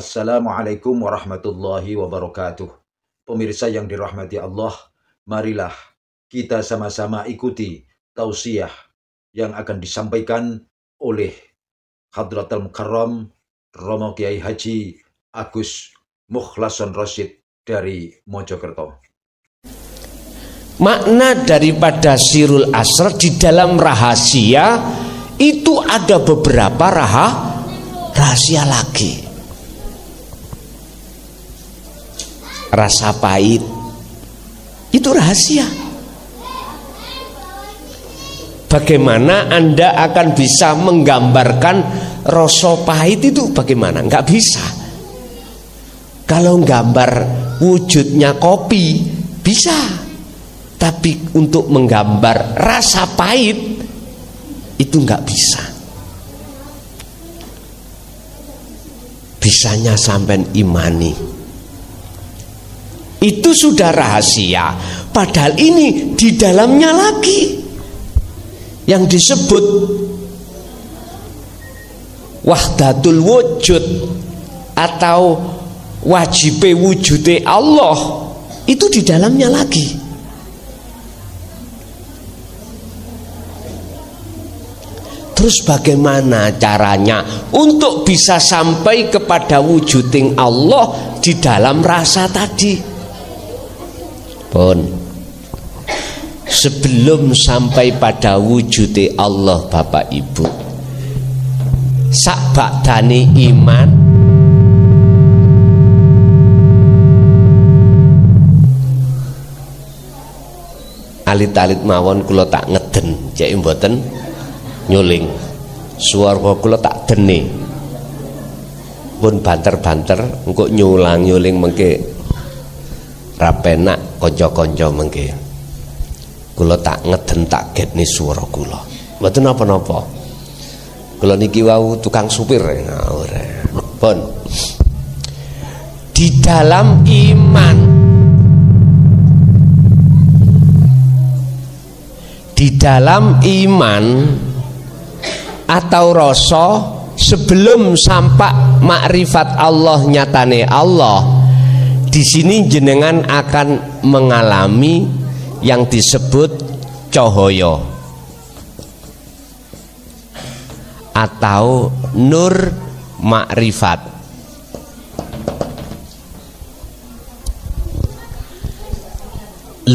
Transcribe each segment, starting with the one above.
Assalamualaikum warahmatullahi wabarakatuh. Pemirsa yang dirahmati Allah, marilah kita sama-sama ikuti tausiah yang akan disampaikan oleh Hadratul Mukarram Romo Kiai Haji Agus Mukhlason Rosyid dari Mojokerto. Makna daripada Sirul Asrar di dalam rahasia itu ada beberapa rahasia lagi. Rasa pahit itu rahasia. Bagaimana Anda akan bisa menggambarkan rasa pahit itu bagaimana? Nggak bisa. Kalau gambar wujudnya kopi bisa, tapi untuk menggambar rasa pahit itu nggak bisa. Bisanya sampai imani. Itu sudah rahasia. Padahal ini di dalamnya lagi yang disebut wahdatul wujud atau wajib wujude Allah, itu di dalamnya lagi. Terus bagaimana caranya untuk bisa sampai kepada wujuding Allah di dalam rasa tadi? Pun sebelum sampai pada wujuding Allah Bapak Ibu, sak bakdane iman alit-alit mawon kula tak ngeden cek mboten nyuling swarga kula tak dene pun banter-banter engko nyulang-nyuling mengke rapenak kanca-kanca mengke kula tak ngeden tak getne swara kula mboten napa-napa kula niki wau tukang supir ora pun di dalam iman, di dalam iman atau rasa sebelum sampai makrifat Allah nyatane Allah, di sini jenengan akan mengalami yang disebut cahaya atau nur makrifat.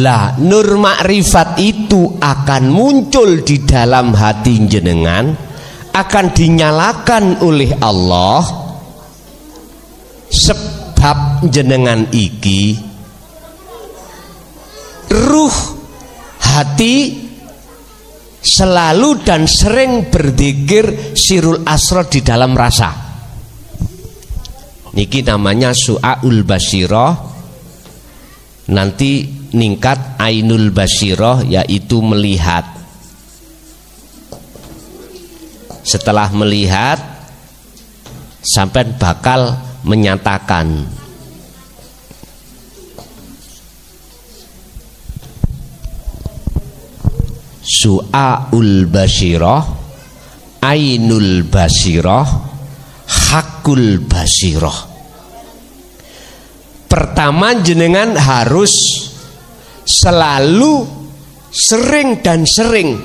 Lah nur makrifat itu akan muncul di dalam hati jenengan, akan dinyalakan oleh Allah sebab jenengan iki ruh hati selalu dan sering berzikir Sirul Asrar di dalam rasa. Niki namanya Su'aul Basirah, nanti ningkat Ainul Basirah, yaitu melihat. Setelah melihat sampai bakal menyatakan. Su'aul Basirah, Ainul Basirah, Hakul Basirah. Pertama jenengan harus selalu sering dan sering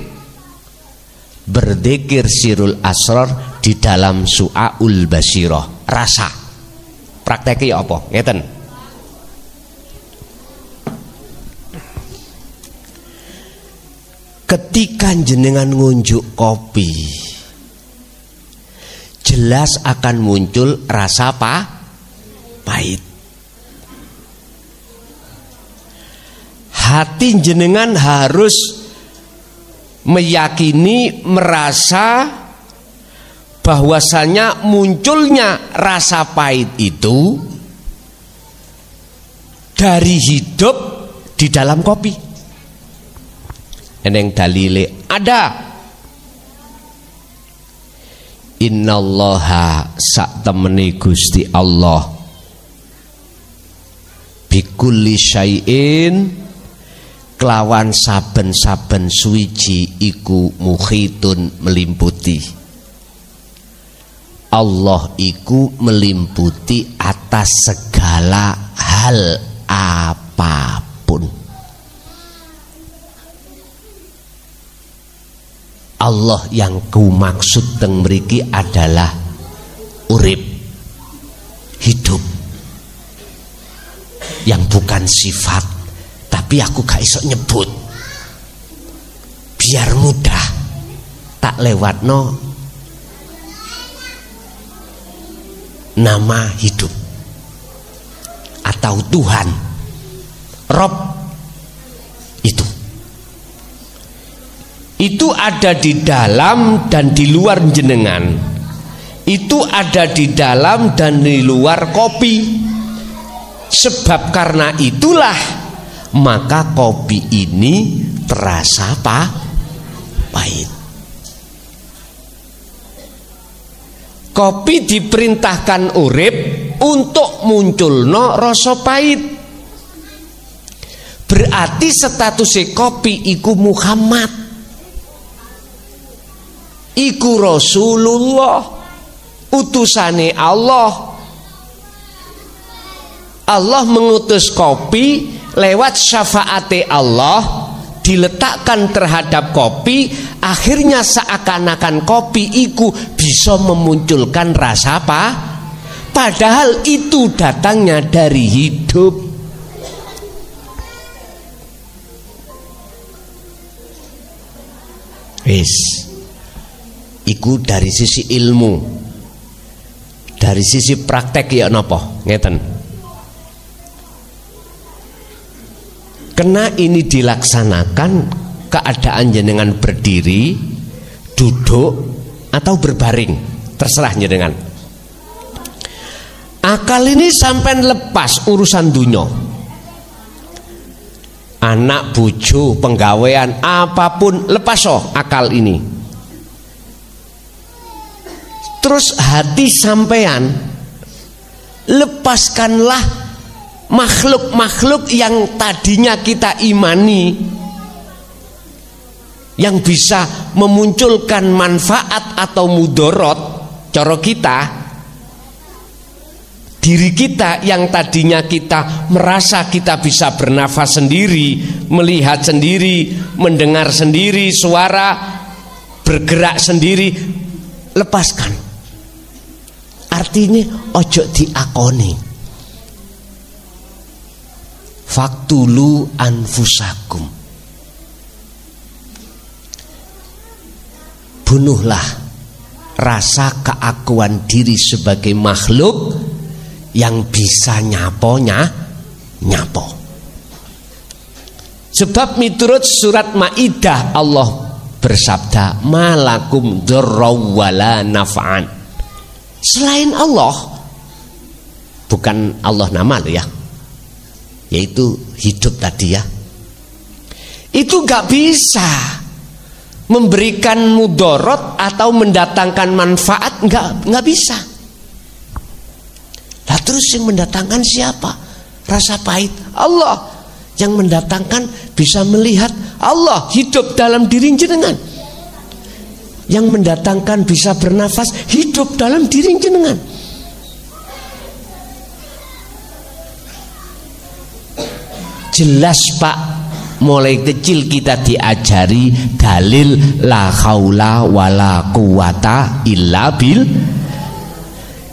berzikir Sirul Asrar di dalam Su'aul Basirah rasa. Prakteknya apa? Ngeten. Ketika jenengan ngunjuk kopi, jelas akan muncul rasa pahit. Hati jenengan harus meyakini, merasa bahwasanya munculnya rasa pahit itu dari hidup di dalam kopi. Eneng dalile ada. Innallaha sak temeni Gusti Allah bikulli syai'in kelawan saben-saben suwiji iku mukhitun, melimputi. Allah iku meliputi atas segala hal apapun. Allah yang ku maksud teng mriki adalah urip, hidup, yang bukan sifat, tapi aku gak iso nyebut. Biar mudah tak lewatno nama hidup atau Tuhan, Rob. Itu ada di dalam dan di luar jenengan. Itu ada di dalam dan di luar kopi. Sebab karena itulah maka kopi ini terasa pahit. Kopi diperintahkan urip untuk munculno rasa pahit. Berarti statusnya kopi iku Muhammad, iku Rasulullah, utusane Allah. Allah mengutus kopi lewat syafaate Allah, diletakkan terhadap kopi, akhirnya seakan-akan kopi iku bisa memunculkan rasa apa? Padahal itu datangnya dari hidup. Iku dari sisi ilmu. Dari sisi praktek ya napa? Ngeten. Kena ini dilaksanakan keadaan jenengan berdiri, duduk atau berbaring, terserah jenengan. Akal ini sampai lepas urusan dunia. Anak, bojo, penggawean, apapun lepas akal ini. Terus hati sampean, lepaskanlah makhluk-makhluk yang tadinya kita imani, yang bisa memunculkan manfaat atau mudorot. Cara kita, diri kita yang tadinya kita merasa kita bisa bernafas sendiri, melihat sendiri, mendengar sendiri suara, bergerak sendiri, lepaskan. Artinya ojo diakoni. Faktulu anfusakum, bunuhlah rasa keakuan diri sebagai makhluk yang bisa nyapo. Sebab miturut surat Maidah Allah bersabda, malakum dzarraw wala naf'an. Selain Allah, bukan Allah nama lo ya, yaitu hidup tadi ya, itu gak bisa memberikan mudorot atau mendatangkan manfaat, nggak bisa. Lah terus yang mendatangkan siapa? Rasa pahit Allah. Yang mendatangkan bisa melihat Allah hidup dalam diri jenengan. Yang mendatangkan bisa bernafas hidup dalam diri jenengan. Jelas Pak, mulai kecil kita diajari dalil la haula wala quwata illa bil.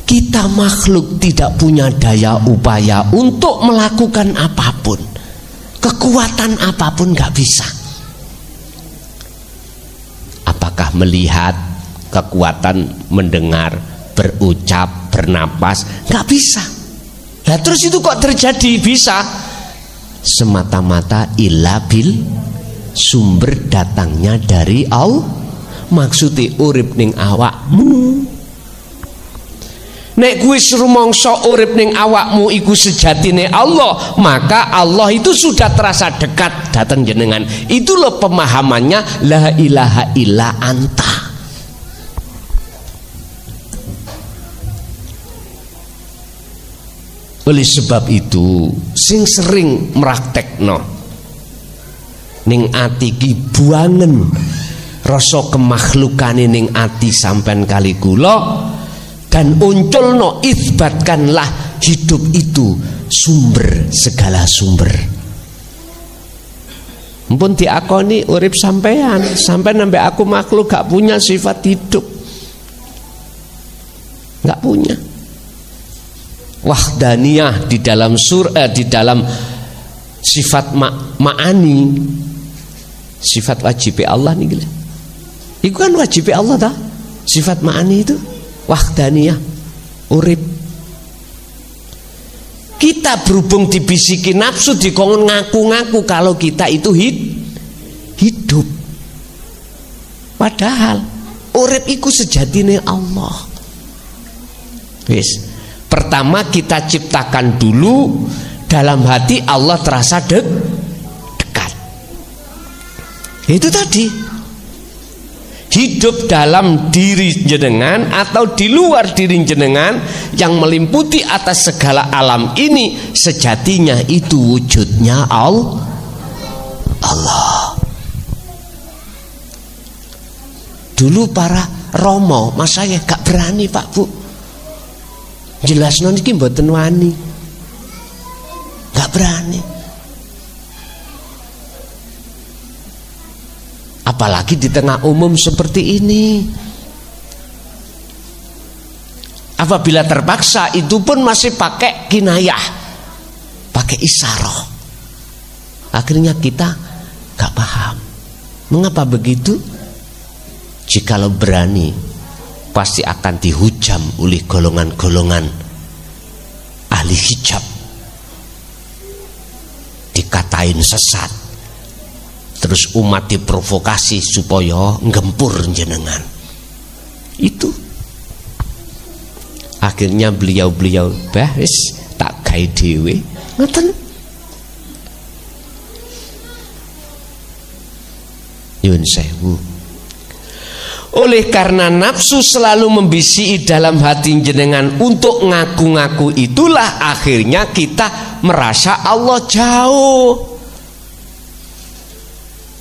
Kita makhluk tidak punya daya upaya untuk melakukan apapun, kekuatan apapun gak bisa. Apakah melihat, kekuatan mendengar, berucap, bernapas, gak bisa. Nah terus itu kok terjadi bisa? Semata-mata illa bil, sumber datangnya dari Allah. Maksudnya urip ning awakmu. Nek kuwi rumangsa urip ning awakmu iku sejatine Allah, maka Allah itu sudah terasa dekat datang jenengan. Itu loh pemahamannya la ilaha illa anta. Oleh sebab itu sing sering meraktekno ning ati ki buangen rasa kemakhlukane ning ati sampean kali kula. dan unculno isbatkanlah hidup itu sumber segala sumber. Mumpun diakoni urip sampean nambah aku makhluk gak punya sifat hidup, gak punya. Wahdaniyah di dalam di dalam sifat ma'ani, sifat wajib Allah nih. Itu kan wajib Allah dah. Sifat ma'ani itu wahdaniyah, urip. Kita berhubung dibisiki nafsu, dikongkon ngaku-ngaku kalau kita itu hidup. Padahal urip iku sejatine Allah. Wis. Pertama kita ciptakan dulu dalam hati Allah terasa dekat. Itu tadi. Hidup dalam diri jenengan atau di luar diri jenengan yang melimputi atas segala alam ini, sejatinya itu wujudnya Allah. Dulu para romo, mas saya gak berani Pak Bu, jelasno niki mboten wani, gak berani. Apalagi di tengah umum seperti ini. Apabila terpaksa, itu pun masih pakai kinayah, pakai isyarah. Akhirnya kita gak paham. Mengapa begitu? Jikalau berani, pasti akan dihujam oleh golongan-golongan ahli hijab, dikatain sesat, terus umat diprovokasi supaya ngempur jenengan. Itu akhirnya beliau-beliau wis tak gawe dhewe ngoten. Nyuwun sewu. Oleh karena nafsu selalu membisiki dalam hati jenengan untuk ngaku-ngaku, itulah akhirnya kita merasa Allah jauh.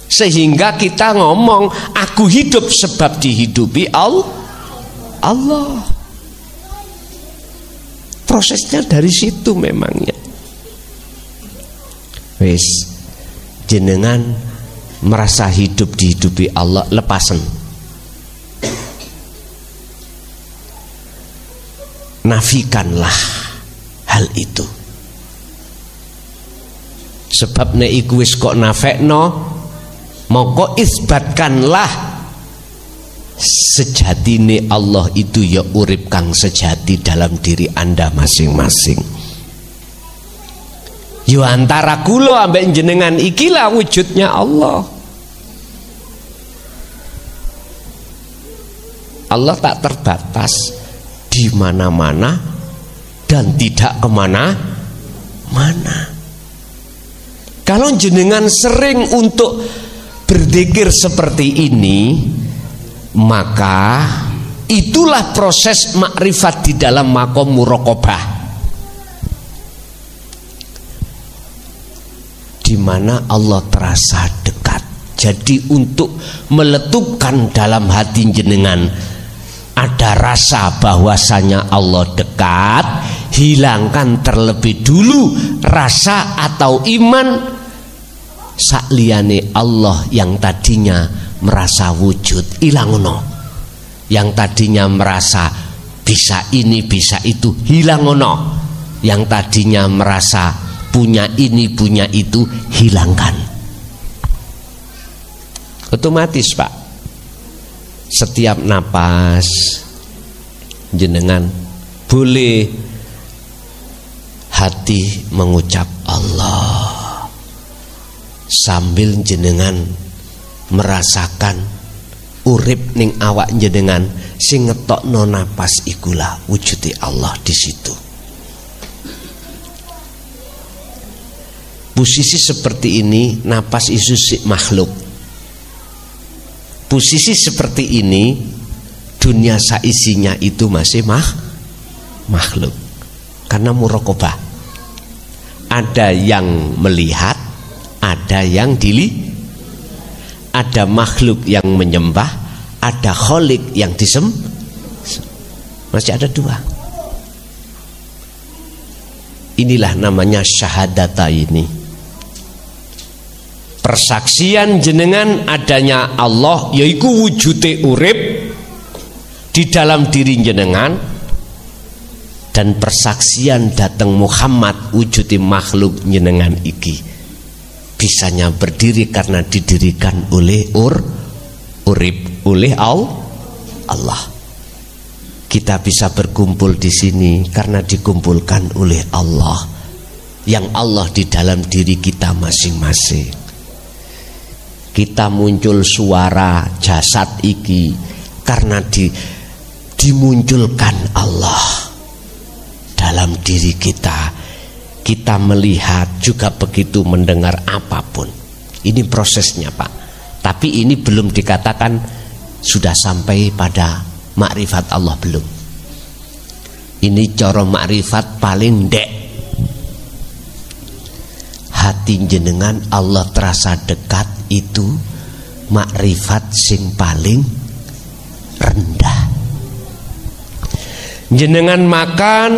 Sehingga kita ngomong aku hidup sebab dihidupi Allah. Prosesnya dari situ memangnya. Wis jenengan merasa hidup dihidupi Allah, lepasen. Nafikanlah hal itu. Sebab nek iku wis kok nafekno, moko isbatkanlah sejatine Allah itu ya urip kang sejati dalam diri Anda masing-masing. Yo antara kula ambek jenengan ikilah wujudnya Allah. Allah tak terbatas, di mana-mana dan tidak kemana-mana. Kalau jenengan sering untuk berzikir seperti ini, maka itulah proses makrifat di dalam makom muraqabah, di mana Allah terasa dekat. Jadi untuk meletupkan dalam hati jenengan ada rasa bahwasanya Allah dekat, hilangkan terlebih dulu rasa atau iman sakliyane Allah yang tadinya merasa wujud, ilangono. Yang tadinya merasa bisa ini bisa itu, hilangono. Yang tadinya merasa punya ini punya itu, hilangkan. Otomatis Pak, setiap napas jenengan boleh hati mengucap Allah, sambil jenengan merasakan urip ning awak jenengan sing ngetokno napas ikulah wujudi Allah di situ. Posisi seperti ini napas isu makhluk. Posisi seperti ini dunia saisinya itu masih makhluk. Karena muraqabah. Ada yang melihat, ada yang ada makhluk yang menyembah, ada khalik yang Masih ada 2. Inilah namanya syahadata ini. Persaksian jenengan adanya Allah, yaiku wujude urip di dalam diri jenengan, dan persaksian datang Muhammad wujude makhluk jenengan iki bisanya berdiri karena didirikan oleh urip oleh Allah. Kita bisa berkumpul di sini karena dikumpulkan oleh Allah, yang Allah di dalam diri kita masing-masing. Kita muncul suara jasad iki karena dimunculkan Allah dalam diri kita. Kita melihat juga begitu, mendengar apapun. Ini prosesnya, Pak. Tapi ini belum dikatakan sudah sampai pada makrifat Allah, belum. Ini cara makrifat paling ndek. Hati jenengan Allah terasa dekat, itu makrifat sing paling rendah. Jenengan makan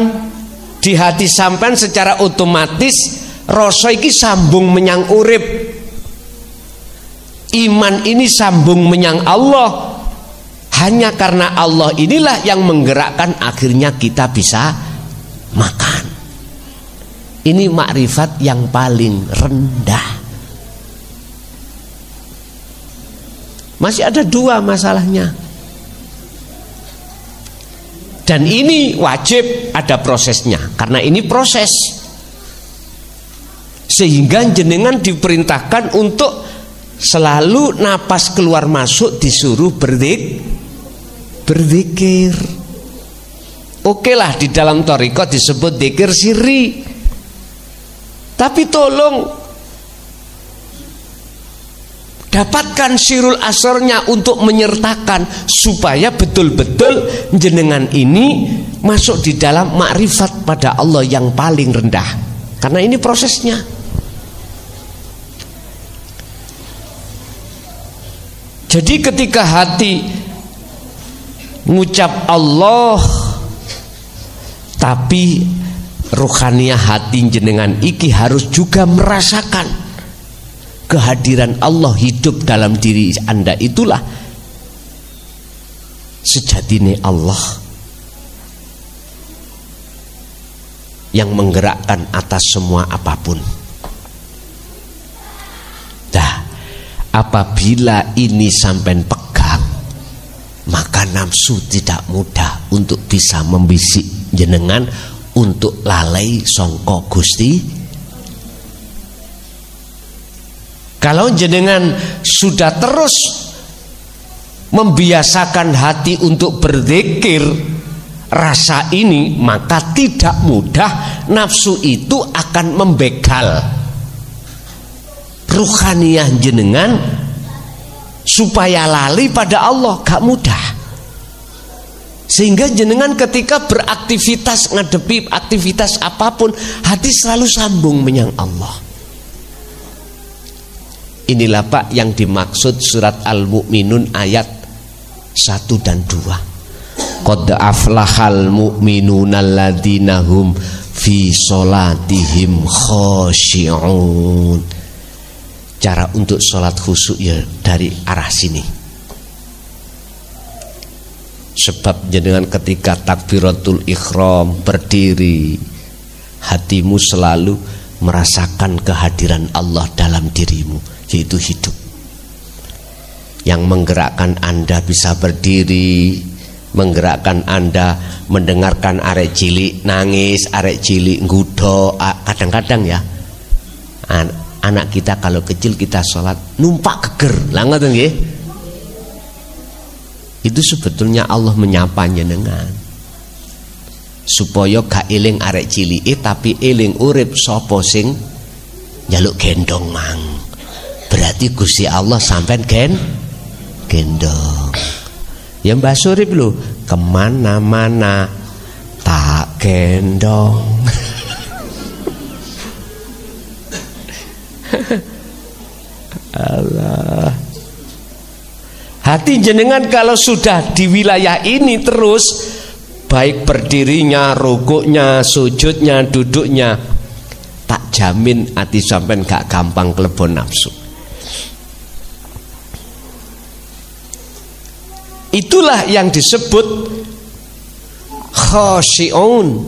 di hati sampean secara otomatis rasa iki sambung menyang urip. Iman ini sambung menyang Allah. Hanya karena Allah inilah yang menggerakkan akhirnya kita bisa makan. Ini makrifat yang paling rendah. Masih ada 2 masalahnya. Dan ini wajib ada prosesnya, karena ini proses. Sehingga jenengan diperintahkan untuk selalu napas keluar masuk disuruh berzikir. Oke lah, di dalam thariqah disebut zikir sirri. Tapi tolong dapatkan sirul asrornya untuk menyertakan supaya betul-betul jenengan ini masuk di dalam makrifat pada Allah yang paling rendah. Karena ini prosesnya. Jadi ketika hati ngucap Allah, tapi ruhaniah hati jenengan iki harus juga merasakan kehadiran Allah hidup dalam diri Anda. Itulah sejatinya Allah yang menggerakkan atas semua apapun. Nah, apabila ini sampai pegang, maka nafsu tidak mudah untuk bisa membisik jenengan untuk lalai songko Gusti. Kalau jenengan sudah terus membiasakan hati untuk berzikir rasa ini, maka tidak mudah nafsu itu akan membegal ruhaniah jenengan supaya lali pada Allah. Gak mudah. Sehingga jenengan ketika beraktivitas, ngadepi aktivitas apapun, hati selalu sambung menyang Allah. Inilah Pak yang dimaksud surat Al-Mu'minun ayat 1 dan 2. Qad aflahal mu'minuna alladzina hum fi sholatihim khashi'un. Cara untuk sholat khusyuk ya dari arah sini. Sebab jenengan ketika takbiratul ihram berdiri, hatimu selalu merasakan kehadiran Allah dalam dirimu, yaitu hidup. Yang menggerakkan Anda bisa berdiri, menggerakkan Anda mendengarkan arek cilik nangis, arek cilik nggudo. Kadang-kadang ya anak kita kalau kecil kita sholat numpak geger lah, ngoten nggih. Itu sebetulnya Allah menyapa jenengan supaya gak eling arek cilike tapi eling urip sapa sing njaluk gendong mang. Berarti Gusti Allah sampean gendong. Ya Mbah Surip lho, kemana-mana tak gendong. Allah. Hati jenengan kalau sudah di wilayah ini terus baik berdirinya, rukuknya, sujudnya, duduknya, tak jamin hati sampean gak gampang kelebon nafsu. Itulah yang disebut khashi'in.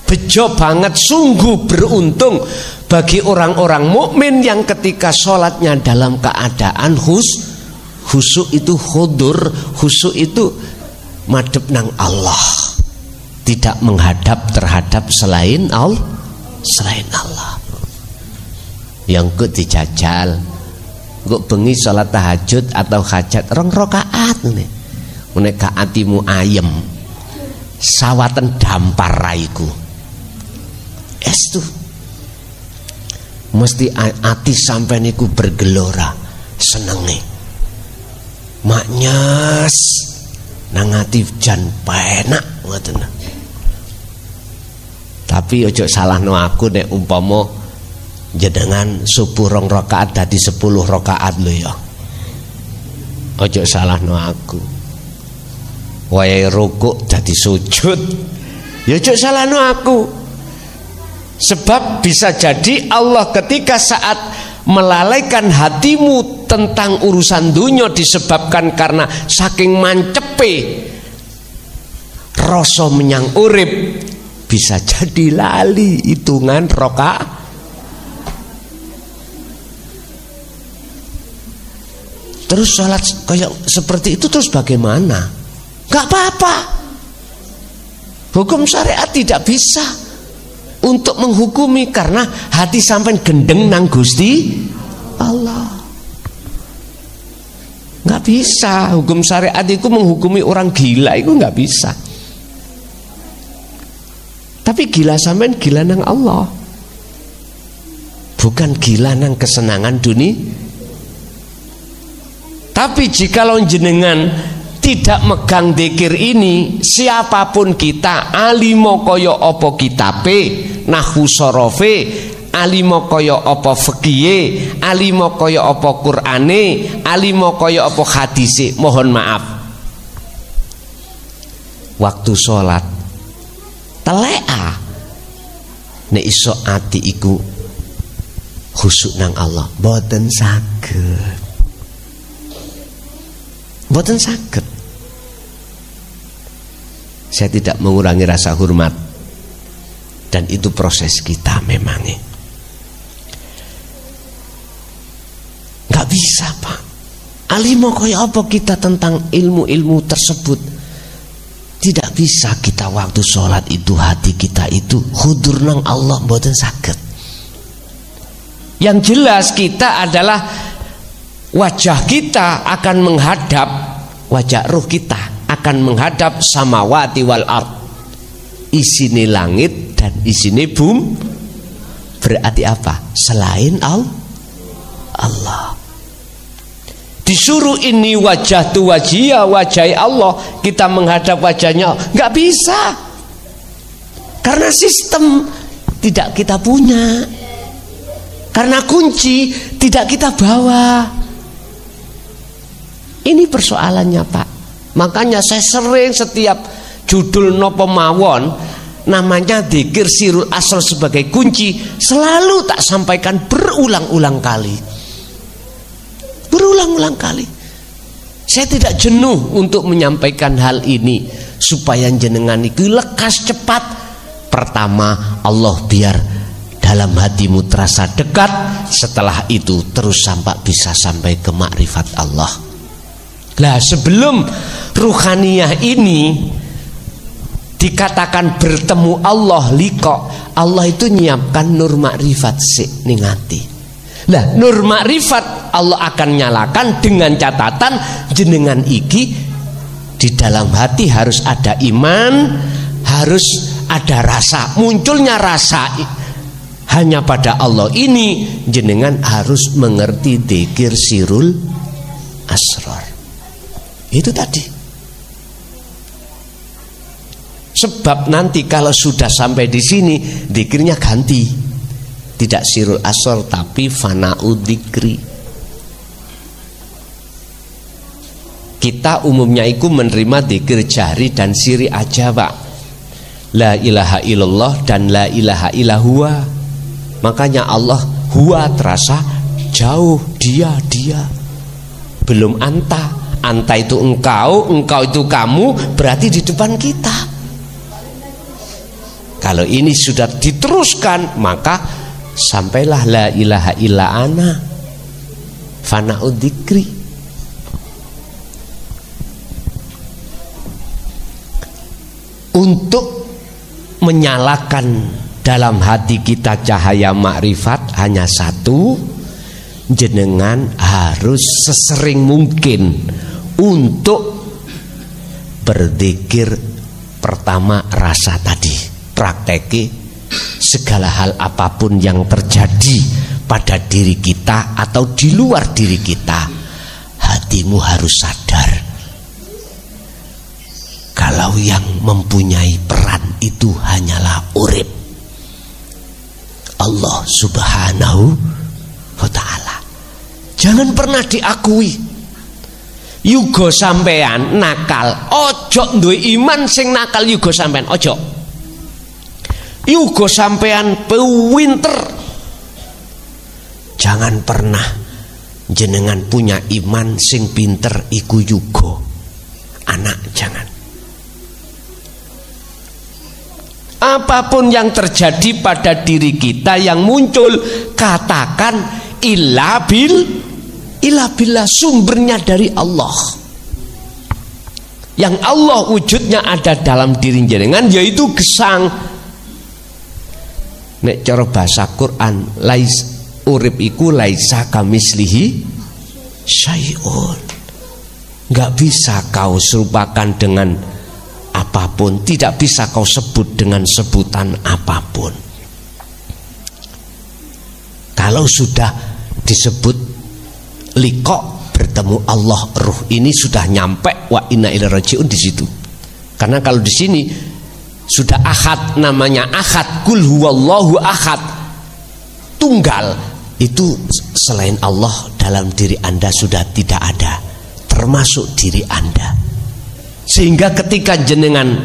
Bejo banget, sungguh beruntung bagi orang-orang mukmin yang ketika sholatnya dalam keadaan khusyuk itu hudur, khusyuk itu madhep nang Allah, tidak menghadap terhadap selain Allah. Yang ku dijajal, kok bengi sholat tahajud atau hajat 2 rakaat nih, menika atimu ayem, sawatan dampar raiku. Estu mesti ati sampai niku bergelora senenge, maknyas nang ati jan penak ngoten. Tapi ojo salahno aku nek umpama jenengan subuh 2 rakaat dadi 10 rakaat lho ya. Ojo salahno aku. Wayahe rukuk dadi sujud. Ya ojo salahno aku. Sebab bisa jadi Allah ketika saat melalaikan hatimu tentang urusan dunia disebabkan karena saking mancepe rasa menyang urip, bisa jadi lali hitungan rakaat. Terus sholat kayak seperti itu terus bagaimana? Gak apa-apa. Hukum syariat tidak bisa untuk menghukumi karena hati sampai gendeng nang Gusti Allah. Nggak bisa. Hukum syariat itu menghukumi orang gila itu nggak bisa. Tapi gila sampean gila nang Allah, bukan gila nang kesenangan dunia. Tapi jikalau jenengan tidak megang dzikir ini, siapapun kita, alimo kaya apa kitabe, nahwu sorofe, alimo kaya apa fiqihe, alimo kaya apa Qur'ane, alimo kaya apa hadise, mohon maaf, waktu sholat telea nek iso ati iku khusyuk nang Allah, boten saged. Boten saged. Saya tidak mengurangi rasa hormat, dan itu proses kita memangnya. Nggak bisa Pak. Alimo kaya apa kita tentang ilmu-ilmu tersebut? Tidak bisa kita waktu sholat itu hati kita itu hudur nang Allah, boten saged. Yang jelas kita adalah wajah kita akan menghadap, wajah ruh kita akan menghadap samawati wal ard, isine langit dan isine bumi. Berarti apa? Selain Allah. Disuruh ini wajah tu wajia, wajah Allah, kita menghadap wajahnya, nggak bisa, karena sistem tidak kita punya, karena kunci tidak kita bawa. Ini persoalannya Pak. Makanya saya sering setiap judul nopo mawon namanya dzikir sirul asrar sebagai kunci, selalu tak sampaikan berulang-ulang kali. Berulang-ulang kali. Saya tidak jenuh untuk menyampaikan hal ini supaya jenengan itu lekas cepat. Pertama, Allah biar dalam hatimu terasa dekat, setelah itu terus sampai bisa sampai ke makrifat Allah. Lah sebelum ruhaniyah ini dikatakan bertemu Allah, liqa, Allah itu nyiapkan nur makrifat sik ning ati. Lah nur makrifat Allah akan nyalakan dengan catatan jenengan iki di dalam hati harus ada iman, harus ada rasa. Munculnya rasa hanya pada Allah ini, jenengan harus mengerti dzikir sirul asrar. Itu tadi. Sebab nanti kalau sudah sampai di sini, dzikirnya ganti. Tidak sirul asrar tapi fana'u dzikri. Kita umumnya itu menerima dzikir jahri dan siri aja, Pak. La ilaha illallah dan la ilaha illallah. Makanya Allah huwa terasa jauh, dia. Belum anta. Anta itu engkau itu kamu, berarti di depan kita. Kalau ini sudah diteruskan, maka sampailah la ilaha illa ana fana'ud dzikri. Untuk menyalakan dalam hati kita cahaya makrifat hanya satu, jenengan harus sesering mungkin untuk berzikir. Pertama rasa tadi, prakteki segala hal apapun yang terjadi pada diri kita atau di luar diri kita, hatimu harus sadar kalau yang mempunyai peran itu hanyalah urip, Allah subhanahu wa ta'ala. Jangan pernah diakui yugo sampean nakal, ojo duwe iman sing nakal yugo sampean, ojo. Yugo sampean pewinter, jangan pernah jenengan punya iman sing pinter iku yugo anak, jangan. Apapun yang terjadi pada diri kita yang muncul, katakan illa billah, sumbernya dari Allah. Yang Allah wujudnya ada dalam diri jenengan, yaitu gesang. Nek cara bahasa Quran, lais urip iku laisa kamislihi syai'un. Enggak bisa kau serupakan dengan apapun, tidak bisa kau sebut dengan sebutan apapun. Kalau sudah disebut liqa, bertemu Allah, ruh ini sudah nyampe wa inna ilaihi raji'un di situ. Karena kalau di sini sudah ahad, namanya ahad, kul huwallahu ahad, tunggal, itu selain Allah dalam diri Anda sudah tidak ada, termasuk diri Anda. Sehingga ketika jenengan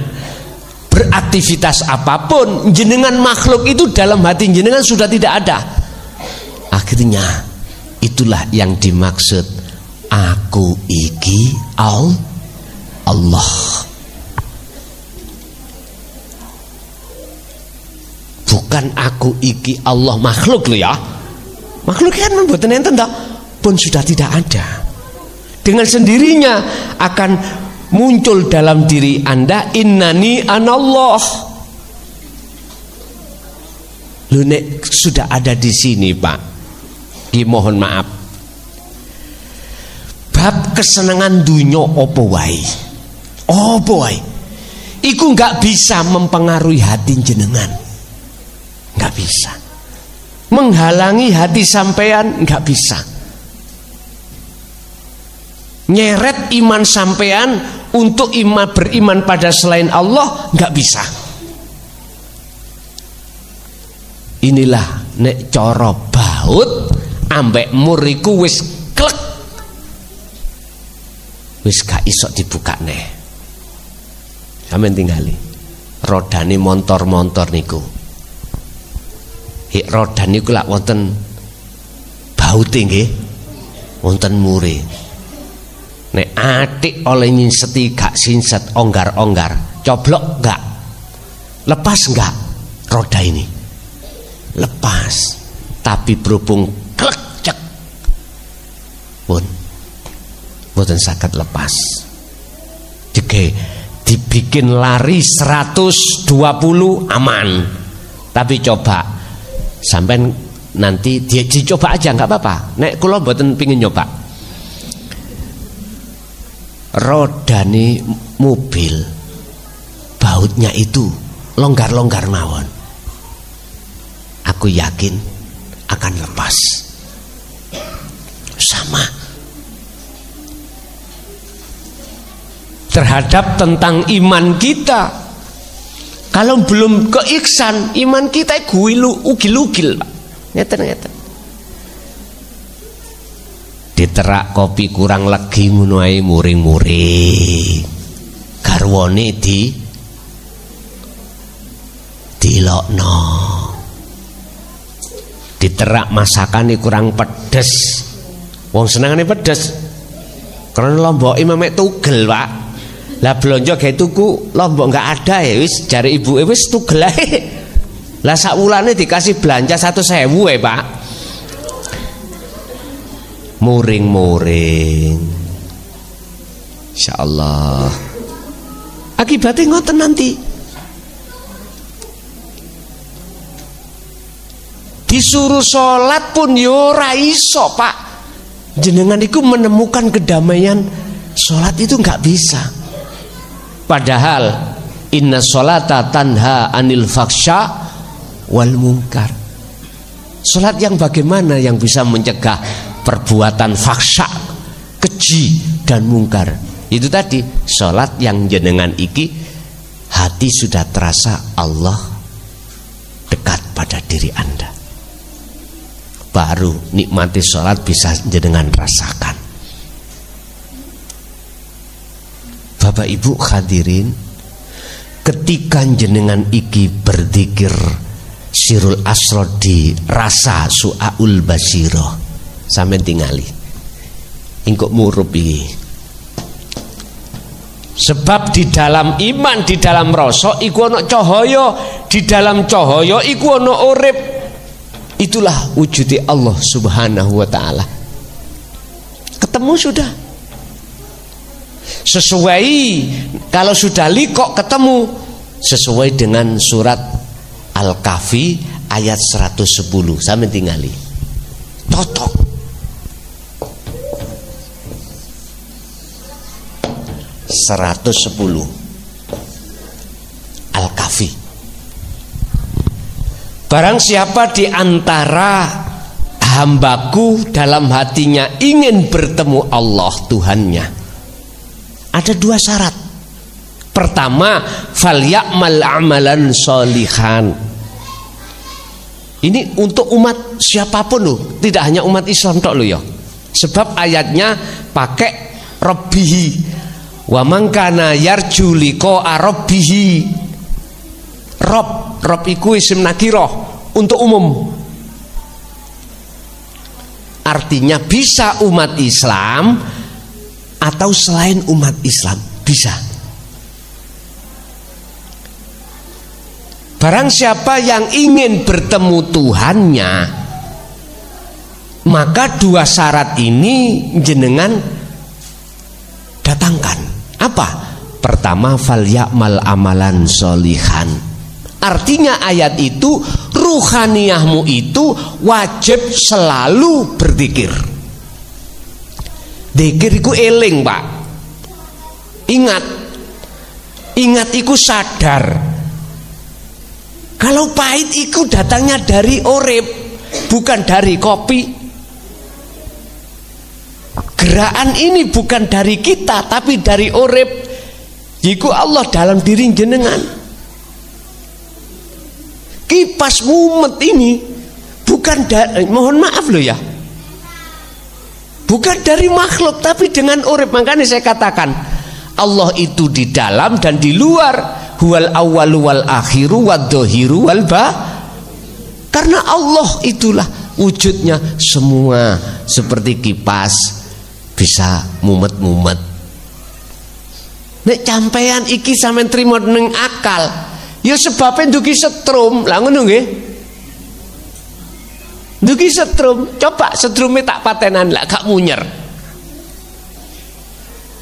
beraktivitas apapun, jenengan makhluk itu dalam hati jenengan sudah tidak ada. Akhirnya itulah yang dimaksud aku iki Allah. Bukan aku iki Allah makhluk loh ya. Makhluk kan membuat enten pun sudah tidak ada. Dengan sendirinya akan muncul dalam diri Anda innani anallah. Lu nek sudah ada di sini, Pak. Mohon maaf. Bab kesenangan dunya apa wae. Apa wae. Iku enggak bisa mempengaruhi hati jenengan. Enggak bisa. Menghalangi hati sampean enggak bisa. Nyeret iman sampean untuk beriman pada selain Allah nggak bisa. Inilah nek cara baut ambek muriku wis klek, wis gak iso dibukane. Sampeyan tingali rodane montor niku. Hik rodan niku lak wonten baute nggih, wonten muri. Nek atik oleh nyinseti gak sinset, onggar-onggar, coblok enggak, lepas enggak roda ini, lepas. Tapi berhubung klek cek pun boten saged lepas. Dibikin lari 120 aman. Tapi coba sampai nanti dicoba aja nggak apa-apa. Nek kula boten pingin nyoba. Rodane mobil bautnya itu longgar-longgar mawon, aku yakin akan lepas. Sama terhadap tentang iman kita, kalau belum keiksan iman kita ugil-ugil, Pak. Ngeten. diterak kopi kurang legi ngono ae muring-muring. Garwane dilokno. Diterak masakane kurang pedes. Wong senengane pedes. Karena lomboke memek tugel, Pak. Lah blonjo gawe tuku lombok enggak ada ya wis jare ibuke wis tugel ae. Lah sak wulane dikasih belanja 100.000 ya, Pak. Muring-muring. Insyaallah. Akibatnya ngoten nanti. Disuruh sholat pun yo ora iso, Pak. Jenengan itu menemukan kedamaian sholat itu nggak bisa. Padahal inna sholata tanha anil faksha wal munkar. Sholat yang bagaimana yang bisa mencegah perbuatan faksha, keji dan mungkar? Itu tadi sholat yang jenengan iki hati sudah terasa Allah dekat pada diri Anda. Baru nikmati sholat bisa jenengan rasakan. Bapak Ibu hadirin, ketika jenengan iki berzikir sirul asrod di rasa su'aul basiro sampai tingali ingkuk murup iki. Sebab di dalam iman, di dalam rasa iku ana cahaya, di dalam cahaya iku ana urip. Itulah wujudi Allah Subhanahu wa ta'ala. Ketemu sudah. Sesuai kalau sudah likok ketemu sesuai dengan surat Al-Kahfi ayat 110 sampai tingali. Cocok. (110) Al-Kahfi. Barang siapa di antara hambaku dalam hatinya ingin bertemu Allah Tuhannya, ada 2 syarat. Pertama, falya'mal amalan sholihan. Ini untuk umat siapapun loh, tidak hanya umat Islam tok loh ya. Sebab ayatnya pakai rabbihi. Wa man kana yarju liqa'a rabbihi. Rob iku isim nakirah untuk umum. Artinya bisa umat Islam atau selain umat Islam, bisa. Barang siapa yang ingin bertemu Tuhannya, maka 2 syarat ini jenengan datangkan. Apa? Pertama, falya'mal amalan sholihan. Artinya ayat itu ruhaniyahmu itu wajib selalu berzikir. Zikir iku eling, Pak. Ingat iku sadar. Kalau pahit iku datangnya dari urip, bukan dari kopi. Gerakan ini bukan dari kita tapi dari urip. Iku Allah dalam diri jenengan. Kipas mumet ini bukan dari, mohon maaf loh ya, bukan dari makhluk tapi dengan urip. Makanya saya katakan Allah itu di dalam dan di luar. Huwal awwalu wal akhiru wad dhahiru wal ba. Karena Allah itulah wujudnya semua seperti kipas bisa mumet-mumet. Nek campean iki sampean trimo ning akal, ya sebabnya ndugi setrum. Lah ngono nggih. Ndugi setrum, coba setrume tak patenan lah gak munyer.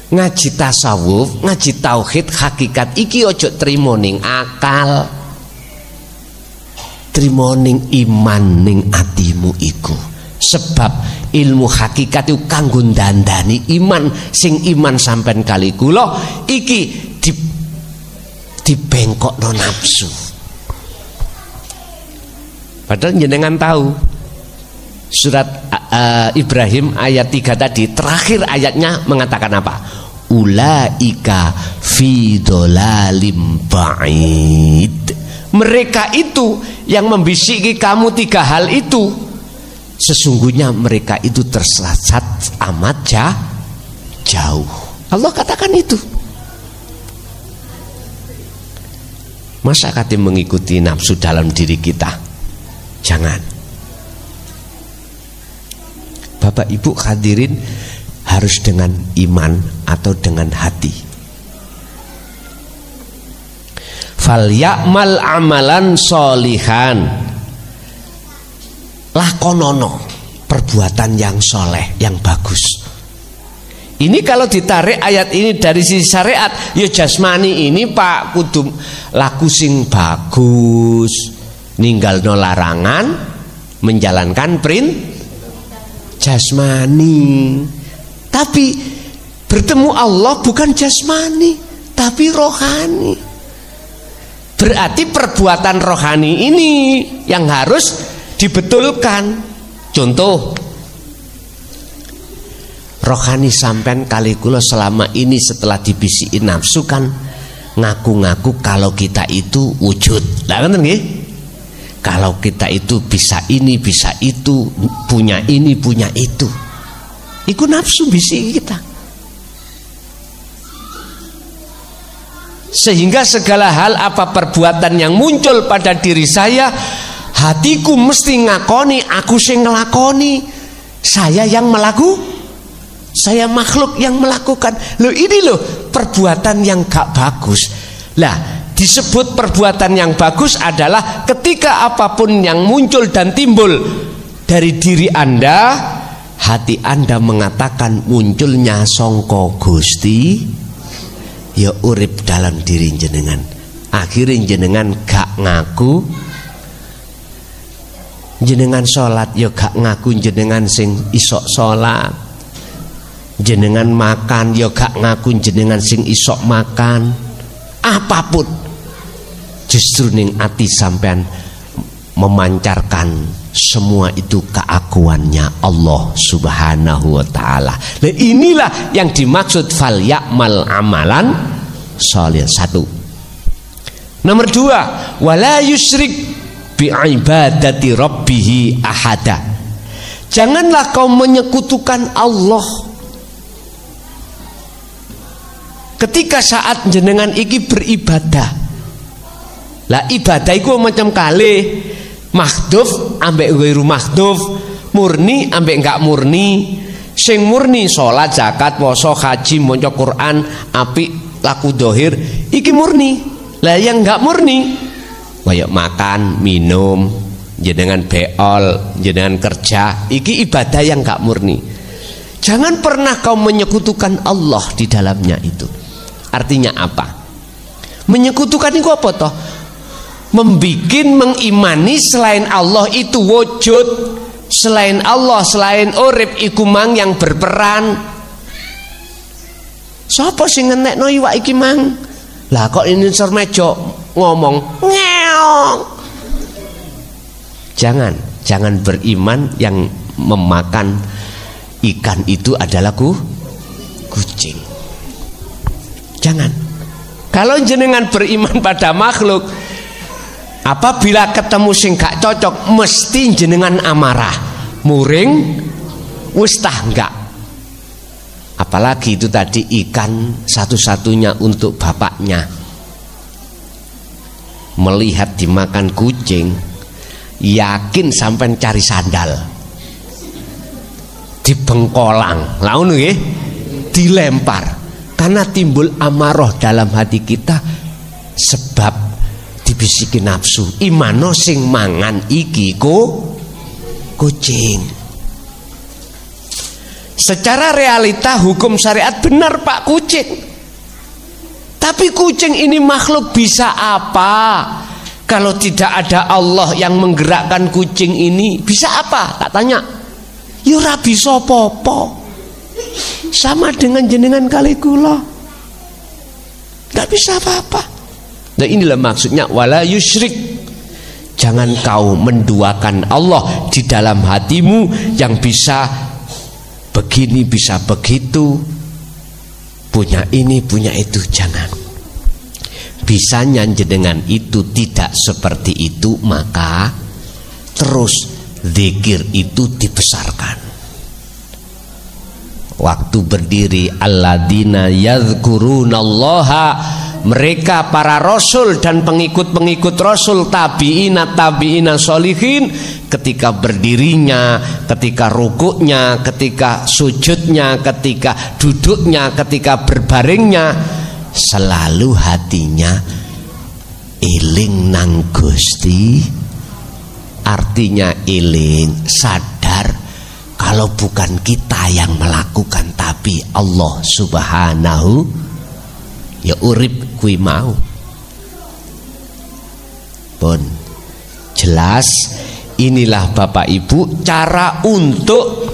Ngaji tasawuf, ngaji tauhid, hakikat iki ojo trimo ning akal. Trimo ning iman ning atimu iku. Sebab ilmu hakikat itu kanggo ndandani iman. Sing iman sampean kali kula iki dibengkokno nafsu. Padahal jenengan tahu surat Ibrahim ayat 3 tadi, terakhir ayatnya mengatakan apa? Ulaika fi dhalalim ba'id. Mereka itu yang membisiki kamu 3 hal itu sesungguhnya mereka itu tersesat amat jauh. Allah katakan itu. Masa kata mengikuti nafsu dalam diri kita? Jangan. Bapak Ibu hadirin, harus dengan iman atau dengan hati. Fal ya'mal amalan solihan, lakonono perbuatan yang soleh, yang bagus. Ini kalau ditarik ayat ini dari sisi syariat, ya jasmani ini Pak kudu laku sing bagus, ninggalno larangan, menjalankan jasmani. Tapi bertemu Allah bukan jasmani, tapi rohani. Berarti perbuatan rohani ini yang harus dibetulkan. Contoh, rohani sampean kali kula selama ini setelah dibisiki nafsu kan ngaku-ngaku kalau kita itu wujud. Lah ngoten nggih? Kalau kita itu bisa ini, bisa itu, punya ini, punya itu. Iku nafsu bisiki kita. Sehingga segala hal apa perbuatan yang muncul pada diri saya, hatiku mesti ngakoni aku sing ngelakoni. Saya yang melakukan. Saya makhluk yang melakukan. Loh ini loh perbuatan yang gak bagus. Lah disebut perbuatan yang bagus adalah ketika apapun yang muncul dan timbul dari diri Anda, hati Anda mengatakan munculnya songko Gusti, ya urip dalam diri jenengan. Akhirnya jenengan gak ngaku. Jenengan sholat ya gak ngaku jenengan sing isok sholat. Jenengan makan ya gak ngaku jenengan sing isok makan. Apapun justru ning ati sampean memancarkan semua itu keakuannya Allah Subhanahu wa taala. Nah, inilah yang dimaksud fal ya'mal amalan sholih. Satu. Nomor dua, wala yusyrik bi ibadati rabbih ahada. Janganlah kau menyekutukan Allah ketika saat jenengan iki beribadah. Lah ibadah iku macam kali mahdhuf ambek ghairu mahdhuf, murni ambek enggak murni. Sing murni salat, zakat, puasa, haji, maca Quran, apik laku dohir, iki murni. Lah yang enggak murni kayak makan, minum, jenengan beol, jenengan kerja, iki ibadah yang enggak murni. Jangan pernah kau menyekutukan Allah di dalamnya itu. Artinya apa? Menyekutukan itu apa toh? Membikin, mengimani selain Allah itu wujud, selain Allah, selain urip iku mang yang berperan. Sapa sing ngenekno iwak iki mang? Lah kok ini sor mejo ngomong ngeong. Jangan beriman yang memakan ikan itu adalah kucing. Jangan. Kalau jenengan beriman pada makhluk, apabila ketemu sing gak cocok mesti jenengan amarah, muring, wis tah enggak. Apalagi itu tadi ikan satu-satunya untuk bapaknya, melihat dimakan kucing, yakin sampai cari sandal, dibengkolang, laun nggih, dilempar. Karena timbul amarah dalam hati kita sebab dibisiki nafsu. Imano sing mangan iki kucing. Secara realita hukum syariat benar Pak, kucing. Tapi kucing ini makhluk bisa apa? Kalau tidak ada Allah yang menggerakkan kucing ini, bisa apa? Tak tanya. Ya ora bisa apa-apa. Sama dengan jenengan kali kula, tidak bisa apa-apa. Nah inilah maksudnya wala yusyrik. Jangan kau menduakan Allah di dalam hatimu yang bisa begini, bisa begitu, punya ini, punya itu. Jangan. Bisanya jenengan itu tidak seperti itu, maka terus zikir itu dibesarkan. Waktu berdiri alladzina yadhkurunallaha, mereka para rasul dan pengikut-pengikut rasul, tabi'ina sholihin, ketika berdirinya, ketika rukuknya, ketika sujudnya, ketika duduknya, ketika berbaringnya, selalu hatinya eling nang Gusti. Artinya eling, sadar kalau bukan kita yang melakukan, tapi Allah Subhanahu, ya urip kui mau. Pun jelas, inilah Bapak Ibu cara untuk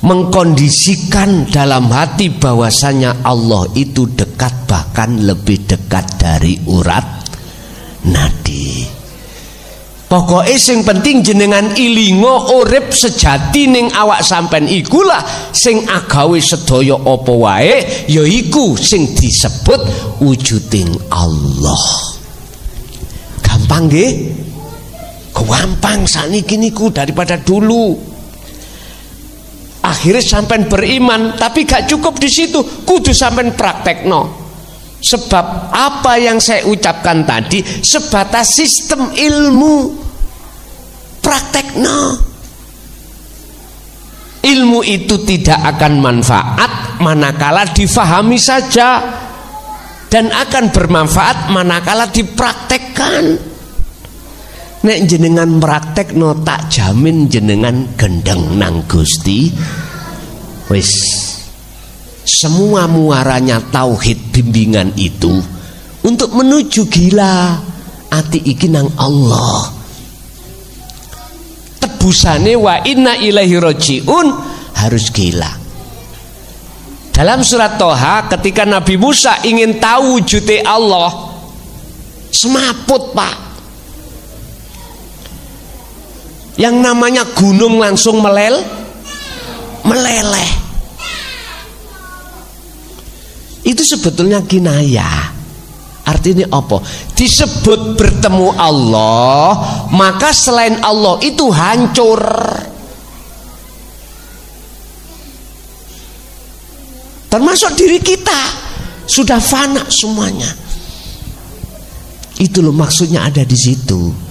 mengkondisikan dalam hati bahwasanya Allah itu dekat, bahkan lebih dekat dari urat nadi. Pokoknya sing penting jenengan ilingo urip sejati ning awak sampean ikulah sing agawe sedaya apa wae, yaiku sing disebut wujuding Allah. Gampang nggih? Gampang saniki niku daripada dulu. Akhirnya sampean beriman, tapi gak cukup di situ, kudu sampean praktekno. Sebab apa yang saya ucapkan tadi sebatas sistem ilmu, praktekno. Ilmu itu tidak akan manfaat manakala difahami saja, dan akan bermanfaat manakala dipraktekkan. Nek jenengan praktekno, tak jamin jenengan gendeng nang Gusti. Wis, semua muaranya tauhid bimbingan itu untuk menuju gila ati iki nang Allah. Tebusane wa inna ilaihi rajiun harus gila. Dalam surat Toha ketika Nabi Musa ingin tahu wujudnya Allah, semaput Pak. Yang namanya gunung langsung meleleh. Itu sebetulnya kinayah. Artinya apa? Disebut bertemu Allah, maka selain Allah itu hancur. Termasuk diri kita sudah fana semuanya. Itu loh maksudnya ada di situ.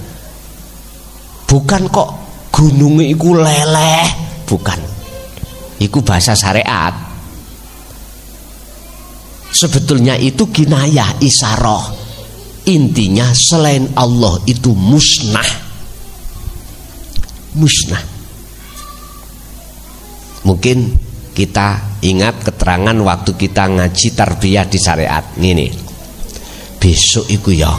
Bukan kok gunungnya iku leleh, bukan. Iku bahasa syariat. Sebetulnya itu kinayah, isyarah. Intinya selain Allah itu musnah. Musnah. Mungkin kita ingat keterangan waktu kita ngaji tarbiyah di syariat. Ini besok iku ya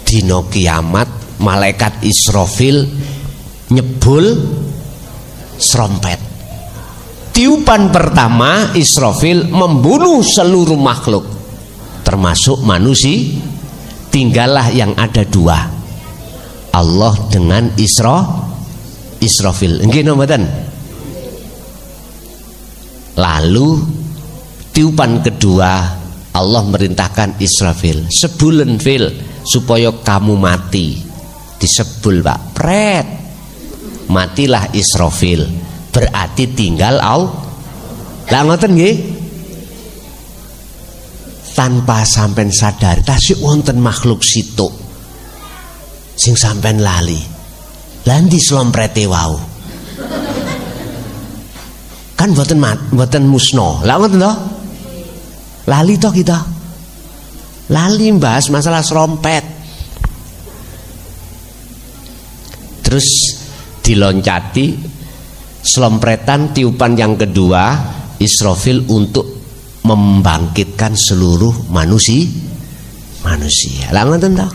dino kiamat, malaikat Israfil nyebul serompet. Tiupan pertama Israfil membunuh seluruh makhluk termasuk manusia. Tinggallah yang ada dua, Allah dengan Israfil. Nggih mboten? Lalu tiupan kedua Allah merintahkan Israfil, sebulen fil supaya kamu mati. Disebul Pak, pret, matilah Israfil, berarti tinggal Allah. Lah ngoten nggih? Tanpa sampean sadar, tasik wonten makhluk situ sing sampean lali. Lah ndi slomprete wau? Kan mboten musna. Lah ngoten to? Lali to kita. Lali bahas masalah serompet. Terus diloncati selompretan tiupan yang kedua Israfil untuk membangkitkan seluruh manusia. Lah ngoten to.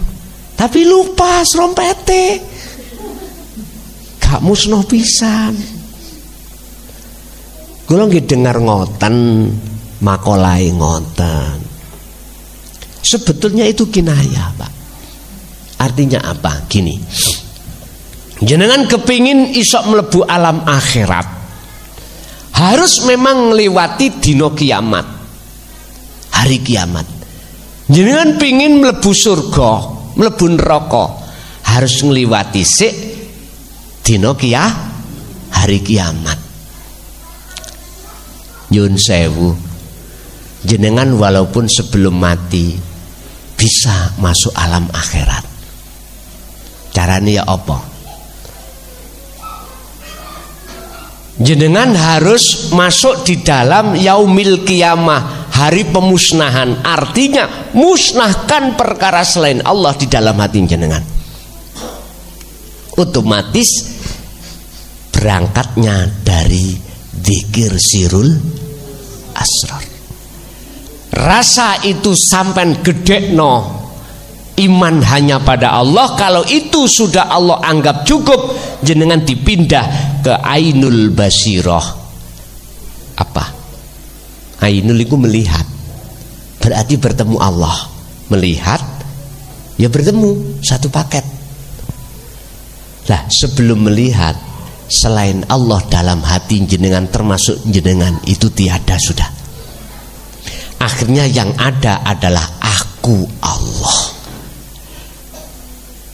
Tapi lupa serompete. Gak musnah pisan. Kula nggih dengar ngoten, makolai ngoten. Sebetulnya itu kinayah, Pak. Artinya apa? Gini. Jenengan kepingin isok melebu alam akhirat, harus memang melewati dino kiamat, hari kiamat. Jenengan pingin melebu surga, melebu neraka, harus ngliwati sik dina hari kiamat. Nyun sewu, jenengan walaupun sebelum mati bisa masuk alam akhirat. Caranya ya apa? Jenengan harus masuk di dalam yaumil qiyamah, hari pemusnahan. Artinya musnahkan perkara selain Allah di dalam hati jenengan. Otomatis berangkatnya dari zikir sirul asrar. Rasa itu sampai gedekno iman hanya pada Allah. Kalau itu sudah Allah anggap cukup, jenengan dipindah ke ainul basirah. Apa? Ainul itu melihat, berarti bertemu Allah. Melihat ya bertemu, satu paket. Lah sebelum melihat selain Allah dalam hati jenengan, termasuk jenengan, itu tiada sudah. Akhirnya yang ada adalah aku Allah.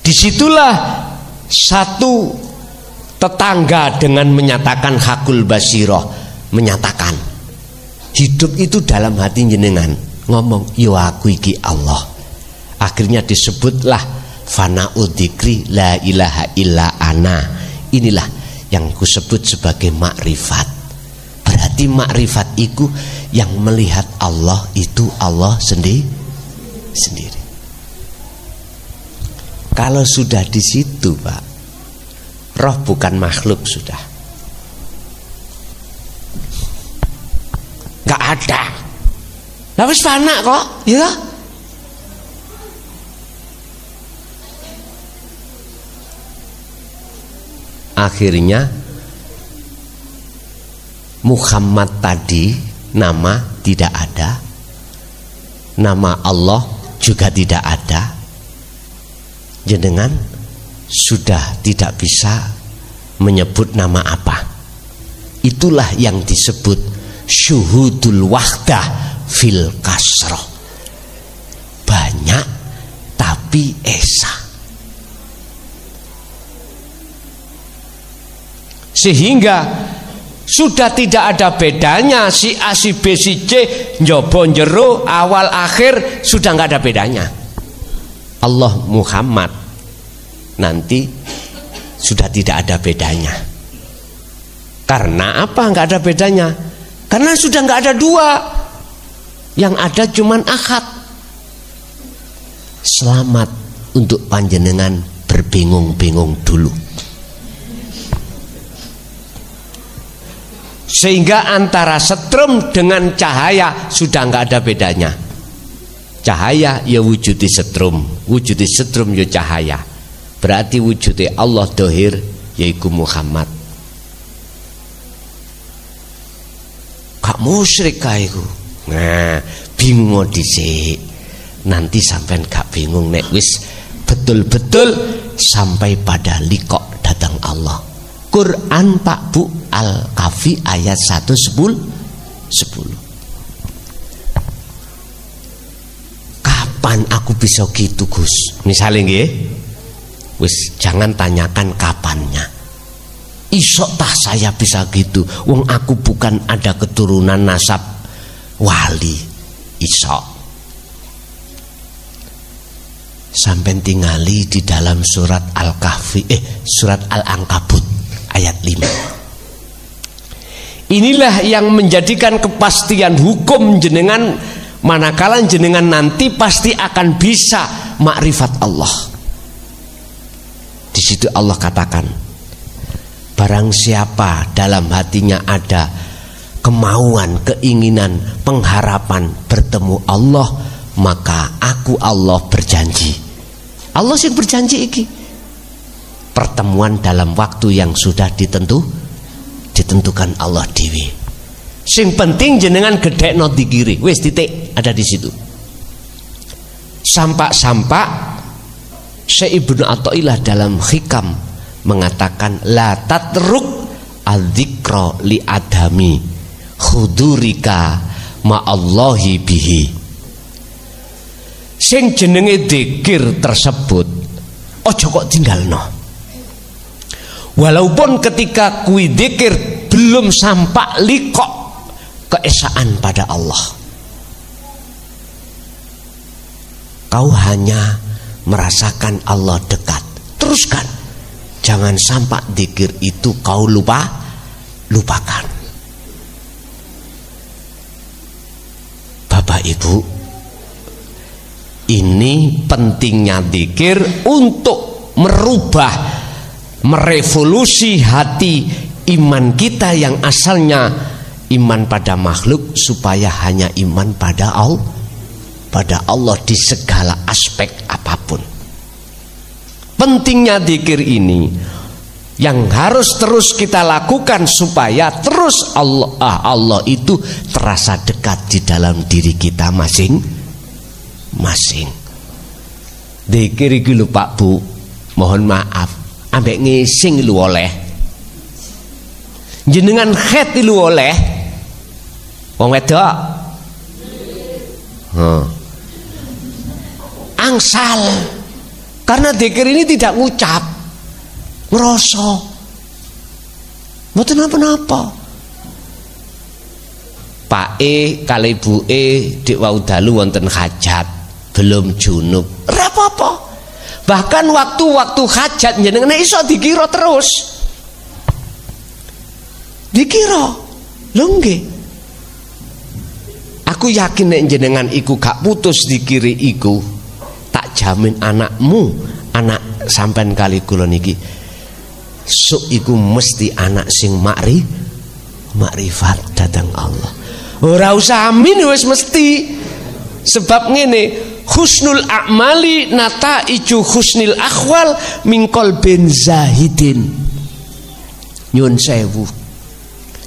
Disitulah satu tetangga dengan menyatakan hakul basirah, menyatakan hidup itu dalam hati jenengan, ngomong yo aku iki Allah. Akhirnya disebutlah fana'ud dzikri la ilaha illa ana. Inilah yang kusebut sebagai makrifat. Berarti makrifat itu yang melihat Allah itu Allah sendiri. Kalau sudah di situ, Pak, roh bukan makhluk sudah. Gak ada. Lah wis fana kok, ya. Akhirnya Muhammad tadi nama tidak ada, nama Allah juga tidak ada. Jenengan sudah tidak bisa menyebut nama apa. Itulah yang disebut syuhudul wahdah fil kasroh. Banyak tapi esa. Sehingga sudah tidak ada bedanya si A, si B, si C, njobo njero, awal akhir, sudah nggak ada bedanya. Allah Muhammad nanti sudah tidak ada bedanya. Karena apa nggak ada bedanya? Karena sudah nggak ada dua, yang ada cuman ahad. Selamat untuk panjenengan berbingung-bingung dulu. Sehingga antara setrum dengan cahaya sudah nggak ada bedanya. Cahaya ya wujudi setrum, wujudi setrum ya cahaya. Berarti wujudi Allah dohir yaitu Muhammad. Kak musyrik kaiku. Nah, bingung dhisik. Nanti sampean gak bingung nek wis betul-betul sampai pada liqo datang Allah. Quran Pak Bu Al-Kahfi ayat 1:10. Kapan aku bisa gitu Gus? Misalnya nggih, wis jangan tanyakan kapannya. Isok tah saya bisa gitu, wong aku bukan ada keturunan nasab wali. Isok sampai tingali di dalam surat Al-Kahfi, surat Al-Ankabut ayat 5. Inilah yang menjadikan kepastian hukum jenengan. Manakala jenengan nanti pasti akan bisa makrifat Allah. Di situ Allah katakan, barang siapa dalam hatinya ada kemauan, keinginan, pengharapan bertemu Allah, maka aku Allah berjanji. Allah sih berjanji iki. Pertemuan dalam waktu yang sudah ditentukan Allah dewi. Sing penting jenengan gedekno dikiri, wis titik ada di situ. Sampak-sampak Syekh Ibnu Athaillah dalam Hikam mengatakan la tatruk adzikra li adami khudurika ma'allahi bihi. Sing jenenge dzikir tersebut ojo kok tinggalno. Walaupun ketika kui dzikir belum sampai liqo keesaan pada Allah, kau hanya merasakan Allah dekat. Teruskan, jangan sampai dzikir itu kau lupakan. Bapak Ibu, ini pentingnya dzikir untuk merubah, merevolusi hati iman kita yang asalnya iman pada makhluk supaya hanya iman pada Allah di segala aspek apapun. Pentingnya dzikir ini yang harus terus kita lakukan supaya terus Allah itu terasa dekat di dalam diri kita masing-masing. Dzikir iki lho Pak Bu, mohon maaf, ambek ngising lu oleh. Jenengan khet lu oleh. Wong wedok. Angsal. Karena dzikir ini tidak ngucap, ngerasa. Mboten napa-napa. Pak E kali Bu E dik wau dalu wonten hajat, belum junub. Ora apa-apa. Bahkan waktu-waktu hajat jenengan iso dikira terus. Dikira. Lho nggih. Aku yakin nek jenengan iku gak putus dikiri iku, tak jamin anakmu, anak sampean kali kula niki sok iku mesti anak sing makrifat datang Allah. Ora usah amin wis mesti. Sebab ngene, husnul a'mali nataiju husnil akhwal min qalbin zahidin. Nyun sewu,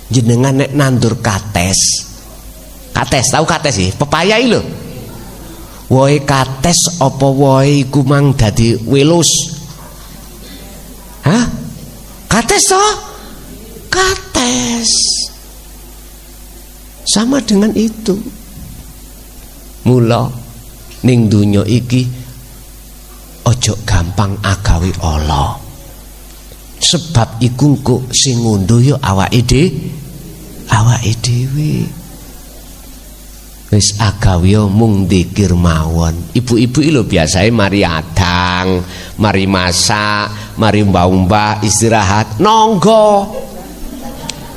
jenengan nek nandur kates tahu kates sih, pepaya iki lho. Wohe kates apa wohe iku mang dadi welus? Hah? Kates toh? Kates. Sama dengan itu. Mula ning donya iki ojo gampang agawe Allah. Sebab iku engko sing ngunduh ya awake dhewe. Wis agawe mung dzikir mawon. Ibu-ibu lho biasae mari adang, mari masak, mari mbah-mbah istirahat nonggo.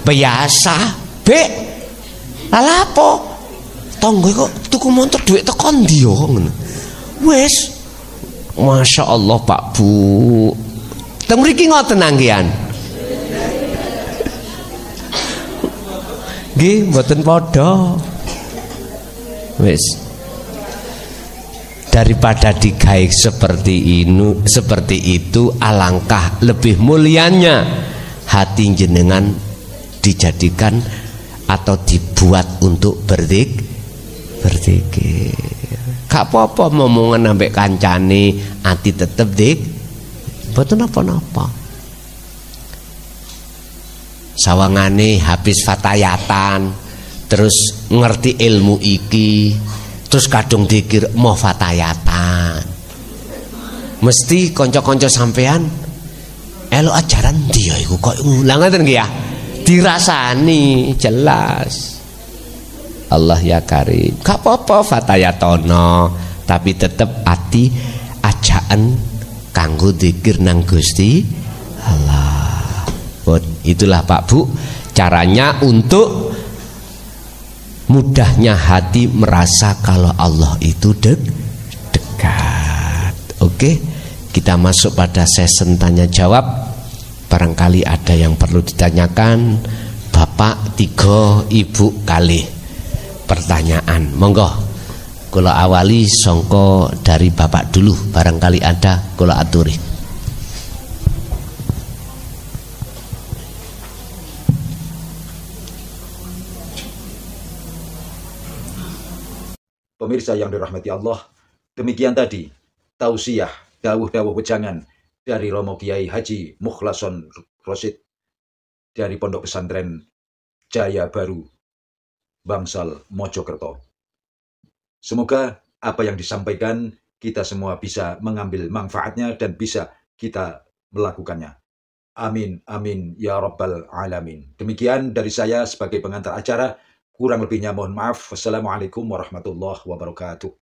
Biasa, Bek. Lah apa? Tonggo kok tuku montor dhuwit teko ndi yo ngono. Wis. Masya Allah Pak Bu. Teng mriki ngoten nanggian. Nggih, mboten padha. Wis. Daripada digawe seperti itu, alangkah lebih mulianya hati jenengan dijadikan atau dibuat untuk berzikir. Gak apa-apa momongan ambek kancane, ati tetep mboten napa-napa. Sawangane habis fatayatan, terus ngerti ilmu iki, terus kadung dikir mau fatayatan, mesti konco-konco sampean elo ajaran dia iku kok ngulang ngoten nggih ya, dirasani jelas. Allah ya karim, gak apa-apa fatayatono, tapi tetep ati ajaan kanggo dikir nang Gusti Allah. Itulah Pak Bu caranya untuk mudahnya hati merasa kalau Allah itu dekat. Oke, kita masuk pada sesi tanya jawab. Barangkali ada yang perlu ditanyakan. Bapak 3, Ibu kali pertanyaan. Monggo kula awali songko dari Bapak dulu. Barangkali ada kula aturi. Pemirsa yang dirahmati Allah, demikian tadi tausiah dawuh-dawuh wejangan dari Romo Kiai Haji Mukhlason Rosid dari Pondok Pesantren Jaya Baru Bangsal Mojokerto. Semoga apa yang disampaikan kita semua bisa mengambil manfaatnya dan bisa kita melakukannya. Amin, amin, ya Rabbal Alamin. Demikian dari saya sebagai pengantar acara. Kurang lebihnya mohon maaf. Wassalamualaikum warahmatullahi wabarakatuh.